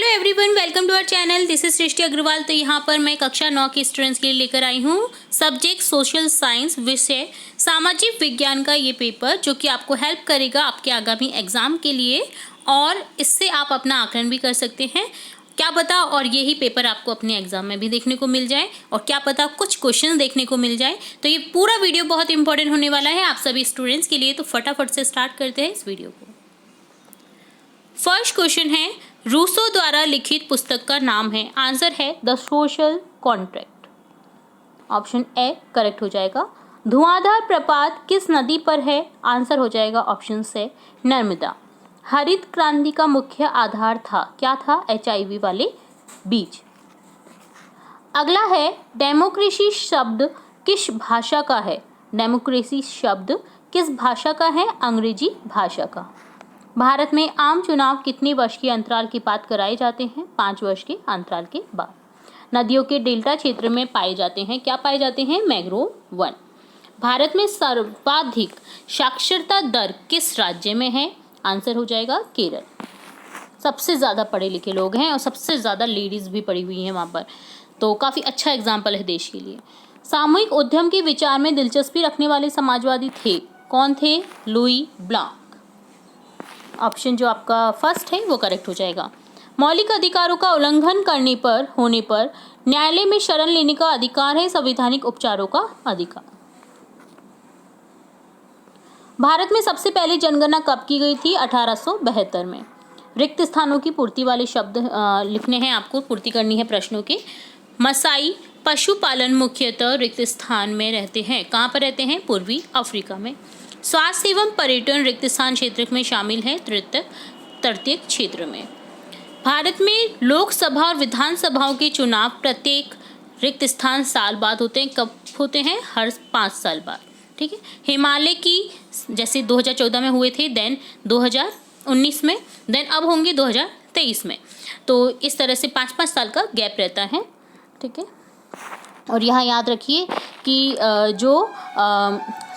Hello everyone, welcome to our channel. This is Srishti Agarwal. तो यहाँ पर मैं कक्षा 9 के स्टूडेंट्स के लिए लेकर आई हूँ सब्जेक्ट सोशल साइंस, विषय सामाजिक विज्ञान का ये पेपर, जो कि आपको हेल्प करेगा आपके आगामी एग्जाम के लिए, और इससे आप अपना आकलन भी कर सकते हैं। क्या पता और यही पेपर आपको अपने एग्जाम में भी देखने को मिल जाए, और क्या पता कुछ क्वेश्चन देखने को मिल जाए। तो ये पूरा वीडियो बहुत इंपॉर्टेंट होने वाला है आप सभी स्टूडेंट्स के लिए। तो फटाफट से स्टार्ट करते हैं इस वीडियो को। फर्स्ट क्वेश्चन है, रूसो द्वारा लिखित पुस्तक का नाम है। आंसर है the social contract. Option A correct हो जाएगा। धुआंधार प्रपात किस नदी पर है? आंसर हो जाएगा ऑप्शन से नर्मदा। हरित क्रांति का मुख्य आधार था, क्या था? HIV वाले बीज। अगला है, डेमोक्रेसी शब्द किस भाषा का है? डेमोक्रेसी शब्द किस भाषा का है? अंग्रेजी भाषा का। भारत में आम चुनाव कितने वर्ष के अंतराल के बाद कराए जाते हैं? 5 वर्ष के अंतराल के बाद। नदियों के डेल्टा क्षेत्र में पाए जाते हैं, क्या पाए जाते हैं? Mangrove one. भारत में सर्वाधिक साक्षरता दर किस राज्य में है? आंसर हो जाएगा केरल। सबसे ज़्यादा पढ़े लिखे लोग हैं और सबसे ज़्यादा लेडीज़ भी पढ़ी हुई हैं वहाँ पर, तो काफ़ी अच्छा एग्जाम्पल है देश के लिए। सामूहिक उद्यम के विचार में दिलचस्पी रखने वाले समाजवादी थे, कौन थे? Louis Blanc. ऑप्शन जो आपका फर्स्ट है वो करेक्ट हो जाएगा। मौलिक अधिकारों का उल्लंघन होने पर न्यायालय में शरण लेने का अधिकार है, संवैधानिक उपचारों का अधिकार। भारत में सबसे पहले जनगणना कब की गई थी? 1872 में। रिक्त स्थानों की पूर्ति वाले शब्द लिखने हैं आपको, पूर्ति करनी है प्रश्नों की। मसाई पशुपालन मुख्यतः रिक्त स्थान में रहते हैं। कहाँ पर रहते हैं? पूर्वी अफ्रीका में। स्वास्थ्य एवं पर्यटन रिक्त स्थान क्षेत्र में शामिल है, तटीय क्षेत्र में। भारत में लोकसभा और विधानसभाओं के चुनाव प्रत्येक रिक्त स्थान साल बाद होते हैं। कब होते हैं? हर 5 साल बाद। ठीक है। हिमालय की जैसे 2014 में हुए थे, देन 2019 में, देन अब होंगे 2023 में। तो इस तरह से 5-5 साल का गैप रहता है। ठीक है। और यहाँ याद रखिए कि जो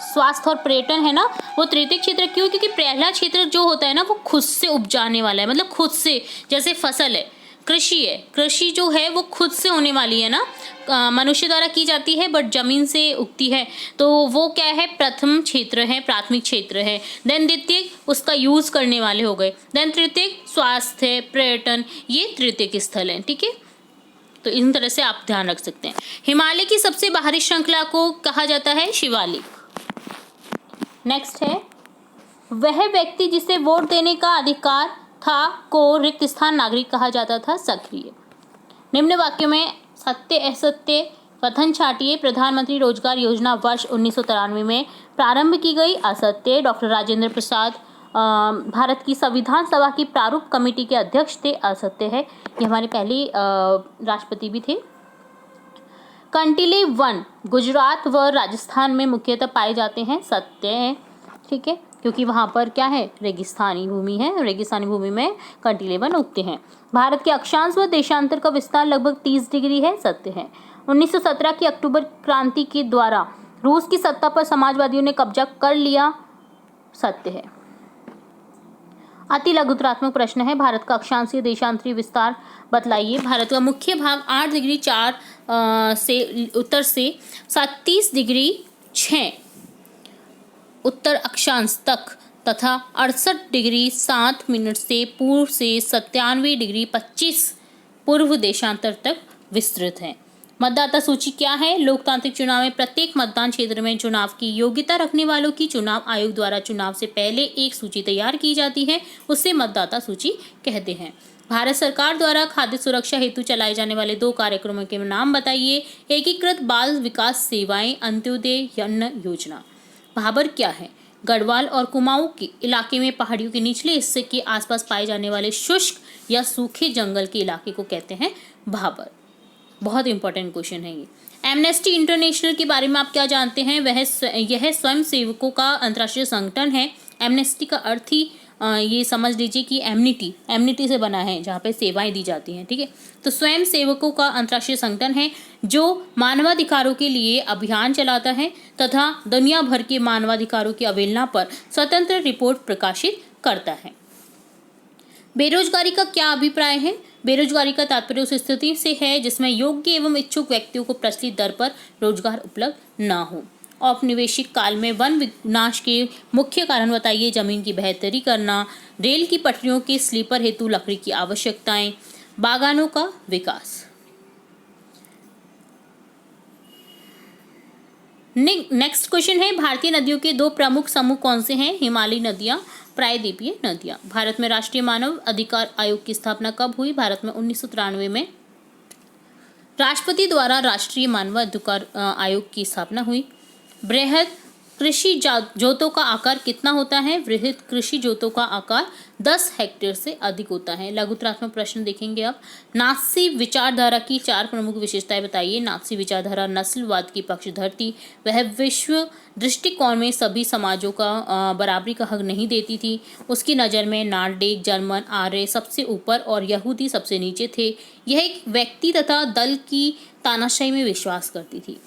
स्वास्थ्य और पर्यटन है ना, वो तृतीय क्षेत्र क्यों? क्योंकि पहला क्षेत्र जो होता है ना, वो खुद से उपजाने वाला है, मतलब खुद से, जैसे फसल है, कृषि है, कृषि जो है वो खुद से होने वाली है ना, मनुष्य द्वारा की जाती है बट जमीन से उगती है, तो वो क्या है? प्रथम क्षेत्र है, प्राथमिक क्षेत्र है। देन द्वितीय उसका यूज करने वाले हो गए। देन तृतीय स्वास्थ्य, पर्यटन, ये तृतीय स्थल है। ठीक है। तो इन तरह से आप ध्यान रख सकते हैं। हिमालय की सबसे बाहरी श्रृंखला को कहा जाता है शिवालिक। नेक्स्ट है, वह व्यक्ति जिसे वोट देने का अधिकार था को रिक्त स्थान नागरिक कहा जाता था, सक्रिय। निम्न वाक्यों में सत्य असत्य कथन छाटिए। प्रधानमंत्री रोजगार योजना वर्ष 1993 में प्रारंभ की गई, असत्य। डॉक्टर राजेंद्र प्रसाद भारत की संविधान सभा की प्रारूप कमेटी के अध्यक्ष थे, असत्य है, ये हमारे पहले राष्ट्रपति भी थे। कंटीले वन गुजरात व राजस्थान में मुख्यतः पाए जाते हैं, सत्य है। ठीक है, क्योंकि वहाँ पर क्या है? रेगिस्तानी भूमि है, रेगिस्तानी भूमि में कंटीले वन उगते हैं। भारत के अक्षांश व देशांतर का विस्तार लगभग 30 डिग्री है, सत्य है। 1917 की अक्टूबर क्रांति के द्वारा रूस की सत्ता पर समाजवादियों ने कब्जा कर लिया, सत्य है। अति लघुतरात्मक प्रश्न है, भारत का अक्षांशीय देशांतरीय विस्तार बतलाइए। भारत का मुख्य भाग 8 डिग्री 4 से उत्तर से 37 डिग्री 6 उत्तर अक्षांश तक तथा 68 डिग्री 7 मिनट से पूर्व से 97 डिग्री 25 पूर्व देशांतर तक विस्तृत है। मतदाता सूची क्या है? लोकतांत्रिक चुनाव में प्रत्येक मतदान क्षेत्र में चुनाव की योग्यता रखने वालों की चुनाव आयोग द्वारा चुनाव से पहले एक सूची तैयार की जाती है, उसे मतदाता सूची कहते हैं। भारत सरकार द्वारा खाद्य सुरक्षा हेतु चलाए जाने वाले 2 कार्यक्रमों के नाम बताइए। एकीकृत बाल विकास सेवाएं, अंत्योदय अन्न योजना। भाबर क्या है? गढ़वाल और कुमाऊं के इलाके में पहाड़ियों के निचले हिस्से के आसपास पाए जाने वाले शुष्क या सूखे जंगल के इलाके को कहते हैं भाबर। बहुत इंपॉर्टेंट क्वेश्चन है ये। एमनेस्टी इंटरनेशनल के बारे में आप क्या जानते हैं? यह स्वयं सेवकों का अंतर्राष्ट्रीय संगठन है। एमनेस्टी का अर्थ ही ये समझ लीजिए कि एमनिटी से बना है, जहाँ पे सेवाएं दी जाती हैं। ठीक है, तो स्वयं सेवकों का अंतर्राष्ट्रीय संगठन है जो मानवाधिकारों के लिए अभियान चलाता है तथा दुनिया भर के मानवाधिकारों की अवहेलना पर स्वतंत्र रिपोर्ट प्रकाशित करता है। बेरोजगारी का क्या अभिप्राय है? बेरोजगारी का तात्पर्य उस स्थिति से है जिसमें योग्य एवं इच्छुक व्यक्तियों को प्रचलित दर पर रोजगार उपलब्ध न हो। औपनिवेशिक काल में वन विनाश के मुख्य कारण बताइए। जमीन की बेहतरी करना, रेल की पटरियों के स्लीपर हेतु लकड़ी की आवश्यकताएं, बागानों का विकास। नेक्स्ट क्वेश्चन है, भारतीय नदियों के दो प्रमुख समूह कौन से हैं? हिमालयी नदियां, प्रायद्वीपीय नदियां। भारत में राष्ट्रीय मानव अधिकार आयोग की स्थापना कब हुई? भारत में 1993 में राष्ट्रपति द्वारा राष्ट्रीय मानव अधिकार आयोग की स्थापना हुई। बृहद कृषि जोतों का आकार कितना होता है? बृहद कृषि जोतों का आकार 10 हेक्टेयर से अधिक होता है। लघुत्रात्मक प्रश्न देखेंगे अब। नात्सी विचारधारा की 4 प्रमुख विशेषताएं बताइए। नात्सी विचारधारा नस्लवाद की पक्षधर थी। वह विश्व दृष्टिकोण में सभी समाजों का बराबरी का हक नहीं देती थी। उसकी नज़र में नॉर्डिक, जर्मन, आर्य सबसे ऊपर और यहूदी सबसे नीचे थे। यह एक व्यक्ति तथा दल की तानाशाही में विश्वास करती थी।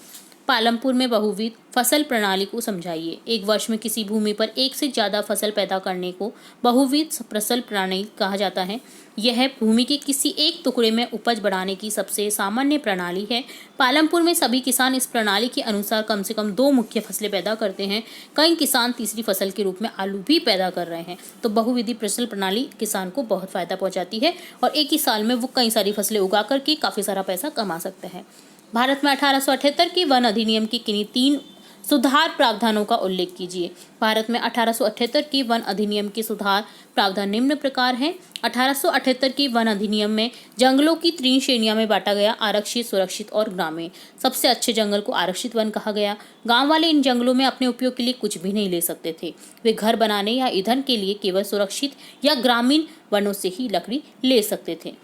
पालमपुर में बहुविध फसल प्रणाली को समझाइए। एक वर्ष में किसी भूमि पर एक से ज्यादा फसल पैदा करने को बहुविध फसल प्रणाली कहा जाता है। यह भूमि के किसी एक टुकड़े में उपज बढ़ाने की सबसे सामान्य प्रणाली है। पालमपुर में सभी किसान इस प्रणाली के अनुसार कम से कम 2 मुख्य फसलें पैदा करते हैं। कई किसान तीसरी फसल के रूप में आलू भी पैदा कर रहे हैं। तो बहुविधि फसल प्रणाली किसान को बहुत फायदा पहुंचाती है और एक ही साल में वो कई सारी फसलें उगा करके काफी सारा पैसा कमा सकते हैं। भारत में 1878 की वन अधिनियम की किन्हीं 3 सुधार प्रावधानों का उल्लेख कीजिए। भारत में 1878 की वन अधिनियम के सुधार प्रावधान निम्न प्रकार हैं। 1878 की वन अधिनियम में जंगलों की 3 श्रेणियों में बांटा गया: आरक्षित, सुरक्षित और ग्रामीण। सबसे अच्छे जंगल को आरक्षित वन कहा गया। गांव वाले इन जंगलों में अपने उपयोग के लिए कुछ भी नहीं ले सकते थे। वे घर बनाने या ईंधन के लिए केवल सुरक्षित या ग्रामीण वनों से ही लकड़ी ले सकते थे।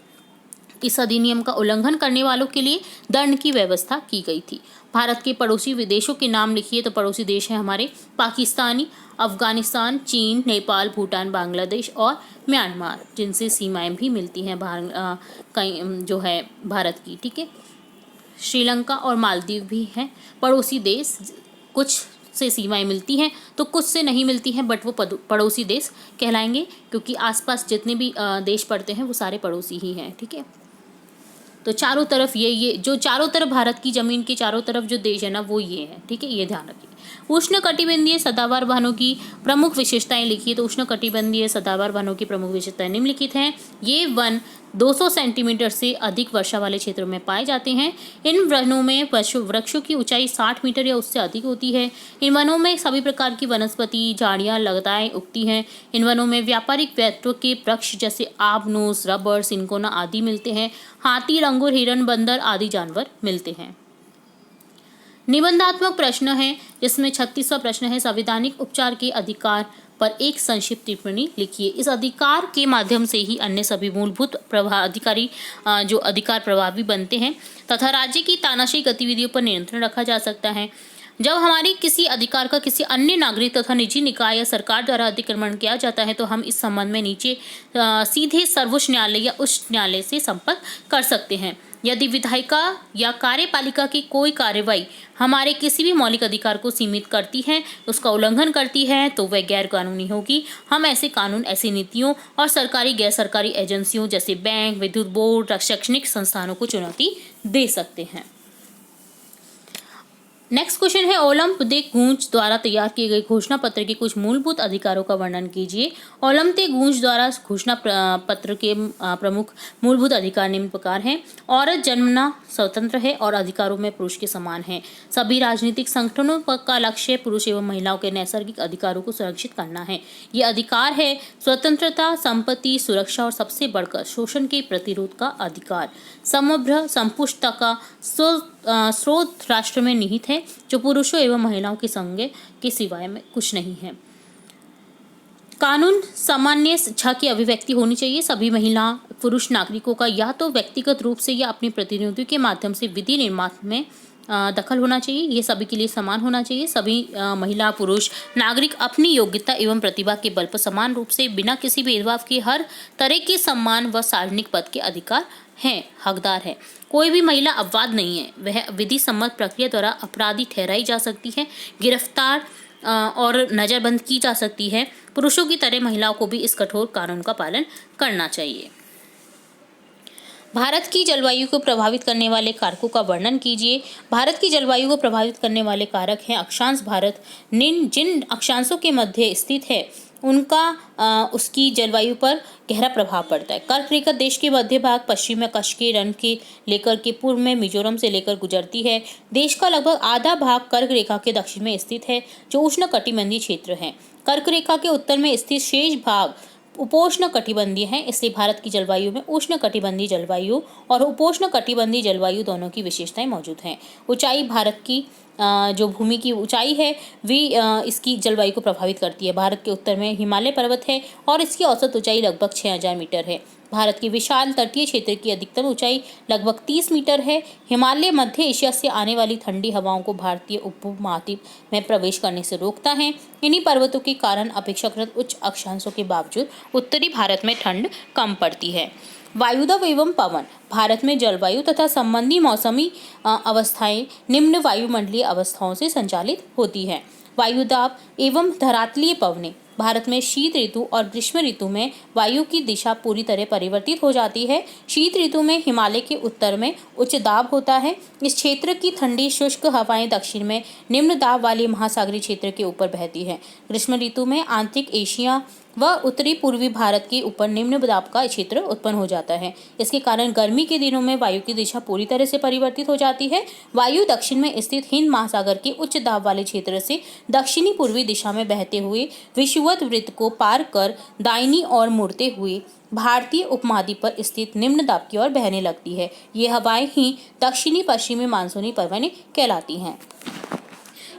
इस अधिनियम का उल्लंघन करने वालों के लिए दंड की व्यवस्था की गई थी। भारत के पड़ोसी विदेशों के नाम लिखिए। तो पड़ोसी देश हैं हमारे पाकिस्तानी, अफगानिस्तान, चीन, नेपाल, भूटान, बांग्लादेश और म्यांमार, जिनसे सीमाएं भी मिलती हैं कई जो है भारत की। ठीक है, श्रीलंका और मालदीव भी हैं पड़ोसी देश। कुछ से सीमाएं मिलती हैं तो कुछ से नहीं मिलती हैं, बट वो पड़ोसी देश कहलाएंगे क्योंकि आसपास जितने भी देश पड़ते हैं वो सारे पड़ोसी ही हैं। ठीक है, तो चारों तरफ ये जो चारों तरफ भारत की जमीन के चारों तरफ जो देश है ना वो ये है। ठीक है, ये ध्यान रखिए। उष्णकटिबंधीय सदाबहार वनों की प्रमुख विशेषताएं लिखिए। तो उष्णकटिबंधीय सदाबहार वनों की प्रमुख विशेषताएं निम्नलिखित हैं। ये वन 200 सेंटीमीटर से अधिक वर्षा वाले क्षेत्रों में पाए जाते हैं। इन वनों में वृक्षों की ऊंचाई 60 मीटर या उससे अधिक होती है। इन वनों में सभी प्रकार की वनस्पति, झाड़ियां, लताएं उगती हैं। इन वनों में व्यापारिक महत्व के वृक्ष जैसे आबनूस, रबर, सिनकोना आदि मिलते हैं। हाथी, लंगूर, हिरण, बंदर आदि जानवर मिलते हैं। निबंधात्मक प्रश्न है जिसमें 36वां प्रश्न है, संवैधानिक उपचार के अधिकार पर एक संक्षिप्त टिप्पणी लिखिए। इस अधिकार के माध्यम से ही अन्य सभी मूलभूत जो अधिकार प्रभावी बनते हैं तथा राज्य की तानाशाही गतिविधियों पर नियंत्रण रखा जा सकता है। जब हमारी किसी अधिकार का किसी अन्य नागरिक तथा निजी निकाय या सरकार द्वारा अतिक्रमण किया जाता है तो हम इस संबंध में नीचे सीधे सर्वोच्च न्यायालय या उच्च न्यायालय से संपर्क कर सकते हैं। यदि विधायिका या कार्यपालिका की कोई कार्रवाई हमारे किसी भी मौलिक अधिकार को सीमित करती है, उसका उल्लंघन करती है, तो वह गैर कानूनी होगी। हम ऐसे कानून ऐसी नीतियों और सरकारी गैर सरकारी एजेंसियों जैसे बैंक, विद्युत बोर्ड, शैक्षणिक संस्थानों को चुनौती दे सकते हैं। नेक्स्ट क्वेश्चन है, ओलंप दे गूंज द्वारा तैयार किए गए घोषणा पत्र के कुछ मूलभूत अधिकारों का वर्णन कीजिए। ओलंप दे गूंज द्वारा घोषणा पत्र के प्रमुख मूलभूत अधिकार निम्न प्रकार हैं। औरत जन्मना स्वतंत्र है और अधिकारों में पुरुष के समान है। सभी राजनीतिक संगठनों का लक्ष्य पुरुष एवं महिलाओं के नैसर्गिक अधिकारों को सुरक्षित करना है। ये अधिकार है स्वतंत्रता, संपत्ति, सुरक्षा और सबसे बढ़कर शोषण के प्रतिरोध का अधिकार। समग्र संपुष्टता का स्रोत राष्ट्र में निहित है जो पुरुषों एवं महिलाओं के संग के सिवाय में कुछ नहीं है। कानून सामान्य इच्छा की अभिव्यक्ति होनी चाहिए। सभी महिला पुरुष नागरिकों का या तो व्यक्तिगत रूप से या अपने प्रतिनिधियों के माध्यम से विधि निर्माण में दखल होना चाहिए। ये सभी के लिए समान होना चाहिए। सभी महिला पुरुष नागरिक अपनी योग्यता एवं प्रतिभा के बल पर समान रूप से बिना किसी भेदभाव के हर तरह के सम्मान व सार्वजनिक पद के अधिकार हैं, हकदार है। कोई भी महिला अपवाद नहीं है। वह विधि सम्मत प्रक्रिया द्वारा अपराधी ठहराई जा सकती है, गिरफ्तार और नजरबंद की जा सकती है। पुरुषों की तरह महिलाओं को भी इस कठोर कानून का पालन करना चाहिए। भारत की जलवायु को प्रभावित करने वाले कारकों का वर्णन कीजिए। भारत की जलवायु को प्रभावित करने वाले कारक हैं अक्षांश। भारत जिन अक्षांशों के मध्य स्थित है उनका उसकी जलवायु पर गहरा प्रभाव पड़ता है। कर्क रेखा देश के मध्य भाग, पश्चिम में कच्छ के रण के लेकर के पूर्व में मिजोरम से लेकर गुजरती है। देश का लगभग आधा भाग कर्क रेखा के दक्षिण में स्थित है, जो उष्णकटिबंधीय क्षेत्र है। कर्क रेखा के उत्तर में स्थित शेष भाग उपोष्ण कटिबंधीय है, इसलिए भारत की जलवायु में उष्ण कटिबंधीय जलवायु और उपोष्ण कटिबंधीय जलवायु दोनों की विशेषताएं मौजूद हैं। ऊंचाई, भारत की जो भूमि की ऊंचाई है वे इसकी जलवायु को प्रभावित करती है। भारत के उत्तर में हिमालय पर्वत है और इसकी औसत ऊंचाई लगभग 6000 मीटर है। भारत के विशाल तटीय क्षेत्र की अधिकतम ऊंचाई लगभग 30 मीटर है। हिमालय मध्य एशिया से आने वाली ठंडी हवाओं को भारतीय उपमहाद्वीप में प्रवेश करने से रोकता है। इन्हीं पर्वतों के कारण अपेक्षाकृत उच्च अक्षांशों के बावजूद उत्तरी भारत में ठंड कम पड़ती है। वायुदाब एवं पवन, भारत में जलवायु तथा संबंधी मौसमी अवस्थाएं निम्न वायुमंडलीय अवस्थाओं से संचालित होती हैं। वायुदाब एवं धरातलीय पवनें, भारत में शीत ऋतु और ग्रीष्म ऋतु में वायु की दिशा पूरी तरह परिवर्तित हो जाती है। शीत ऋतु में हिमालय के उत्तर में उच्च दाब होता है। इस क्षेत्र की ठंडी शुष्क हवाएं दक्षिण में निम्न दाब वाले महासागरीय क्षेत्र के ऊपर बहती हैं। ग्रीष्म ऋतु में आंतरिक एशिया व उत्तरी पूर्वी भारत के ऊपर निम्न दाब का क्षेत्र उत्पन्न हो जाता है। इसके कारण गर्मी के दिनों में वायु की दिशा पूरी तरह से परिवर्तित हो जाती है। वायु दक्षिण में स्थित हिंद महासागर के उच्च दाब वाले क्षेत्र से दक्षिणी पूर्वी दिशा में बहते हुए विषुवत वृत्त को पार कर दाहिनी ओर मुड़ते हुए भारतीय उपमहाद्वीप पर स्थित निम्न दाब की ओर बहने लगती है। ये हवाएं ही दक्षिणी पश्चिमी मानसूनी पवनें कहलाती हैं।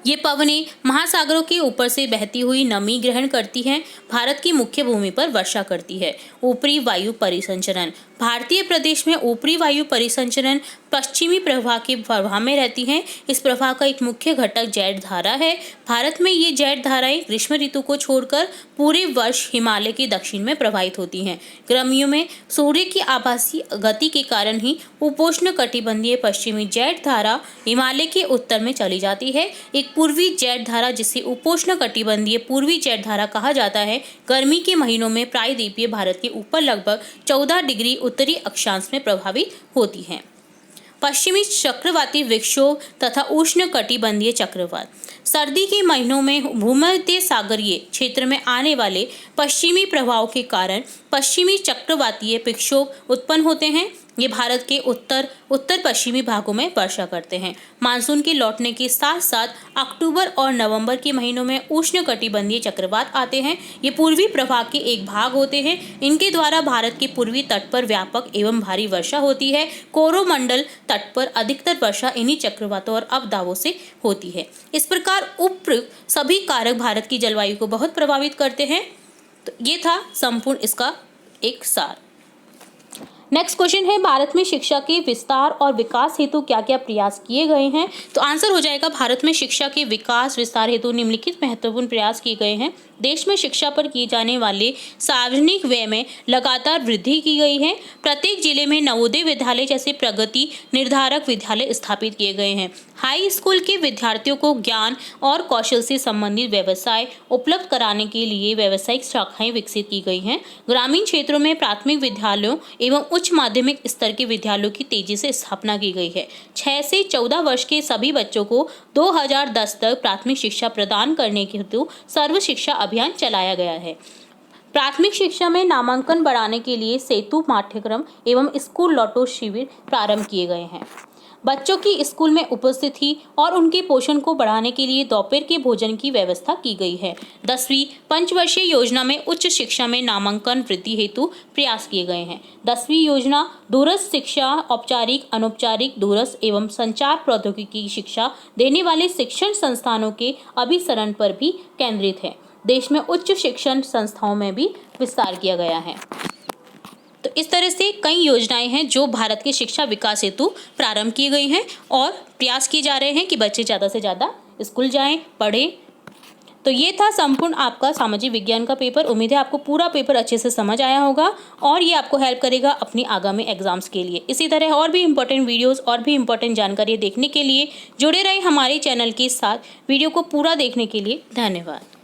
ये पवनें महासागरों के ऊपर से बहती हुई नमी ग्रहण करती हैं, भारत की मुख्य भूमि पर वर्षा करती है। ऊपरी वायु परिसंचरण, भारतीय प्रदेश में ऊपरी वायु परिसंचरण पश्चिमी प्रवाह के प्रवाह में रहती हैं। इस प्रवाह का एक मुख्य घटक जैठ धारा है। भारत में ये जैठ धाराएं ग्रीष्म ऋतु को छोड़कर पूरे वर्ष हिमालय के दक्षिण में प्रवाहित होती हैं। गर्मियों में सूर्य की आभासी गति के कारण ही उपोष्ण कटिबंधीय पश्चिमी जैठ धारा हिमालय के उत्तर में चली जाती है। एक पूर्वी जैठ धारा, जिसे उपोष्ण कटिबंधीय पूर्वी जैठ धारा कहा जाता है, गर्मी के महीनों में प्रायद्वीपीय भारत के ऊपर लगभग 14 डिग्री उत्तरी अक्षांश में प्रभावित होती हैं। पश्चिमी चक्रवाती विक्षोभ तथा उष्ण कटिबंधीय चक्रवात, सर्दी के महीनों में भूमध्य सागरीय क्षेत्र में आने वाले पश्चिमी प्रभाव के कारण पश्चिमी चक्रवातीय विक्षोभ उत्पन्न होते हैं। ये भारत के उत्तर पश्चिमी भागों में वर्षा करते हैं। मानसून के लौटने के साथ साथ अक्टूबर और नवंबर के महीनों में उष्ण कटिबंधीय चक्रवात आते हैं। ये पूर्वी प्रवाह के एक भाग होते हैं। इनके द्वारा भारत के पूर्वी तट पर व्यापक एवं भारी वर्षा होती है। कोरोमंडल तट पर अधिकतर वर्षा इन्हीं चक्रवातों और अवदाबों से होती है। इस प्रकार उपरोक्त सभी कारक भारत की जलवायु को बहुत प्रभावित करते हैं। तो ये था संपूर्ण इसका एक सार। नेक्स्ट क्वेश्चन है, भारत में शिक्षा के विस्तार और विकास हेतु क्या क्या प्रयास किए गए हैं? तो आंसर हो जाएगा, भारत में शिक्षा के विकास विस्तार हेतु निम्नलिखित महत्वपूर्ण प्रयास किए गए हैं। देश में शिक्षा पर किए जाने वाले सार्वजनिक व्यय में लगातार वृद्धि की गई है। प्रत्येक जिले में नवोदय विद्यालय जैसे प्रगति निर्धारक विद्यालय स्थापित किए गए हैं। हाई स्कूल के विद्यार्थियों को ज्ञान और कौशल से संबंधित व्यवसाय उपलब्ध कराने के लिए व्यावसायिक शाखाएं विकसित की गई हैं। ग्रामीण क्षेत्रों में प्राथमिक विद्यालयों एवं उच्च माध्यमिक स्तर के विद्यालयों की तेजी से स्थापना की गई है। 6 से 14 वर्ष के सभी बच्चों को 2010 तक प्राथमिक शिक्षा प्रदान करने के हेतु सर्व शिक्षा अभियान चलाया गया है। प्राथमिक शिक्षा में नामांकन बढ़ाने के लिए सेतु पाठ्यक्रम एवं स्कूल लौटो शिविर प्रारंभ किए गए हैं। बच्चों की स्कूल में उपस्थिति और उनके पोषण को बढ़ाने के लिए दोपहर के भोजन की व्यवस्था की गई है। 10वीं पंचवर्षीय योजना में उच्च शिक्षा में नामांकन वृद्धि हेतु प्रयास किए गए हैं। 10वीं योजना दूरस्थ शिक्षा, औपचारिक, अनौपचारिक, दूरस्थ एवं संचार प्रौद्योगिकी की शिक्षा देने वाले शिक्षण संस्थानों के अभिसरण पर भी केंद्रित है। देश में उच्च शिक्षण संस्थाओं में भी विस्तार किया गया है। तो इस तरह से कई योजनाएं हैं जो भारत के शिक्षा विकास हेतु प्रारंभ की गई हैं और प्रयास किए जा रहे हैं कि बच्चे ज़्यादा से ज़्यादा स्कूल जाएं, पढ़ें। तो ये था संपूर्ण आपका सामाजिक विज्ञान का पेपर। उम्मीद है आपको पूरा पेपर अच्छे से समझ आया होगा और ये आपको हेल्प करेगा अपनी आगामी एग्जाम्स के लिए। इसी तरह और भी इंपॉर्टेंट वीडियोस और भी इंपॉर्टेंट जानकारी देखने के लिए जुड़े रहे हमारे चैनल के साथ। वीडियो को पूरा देखने के लिए धन्यवाद।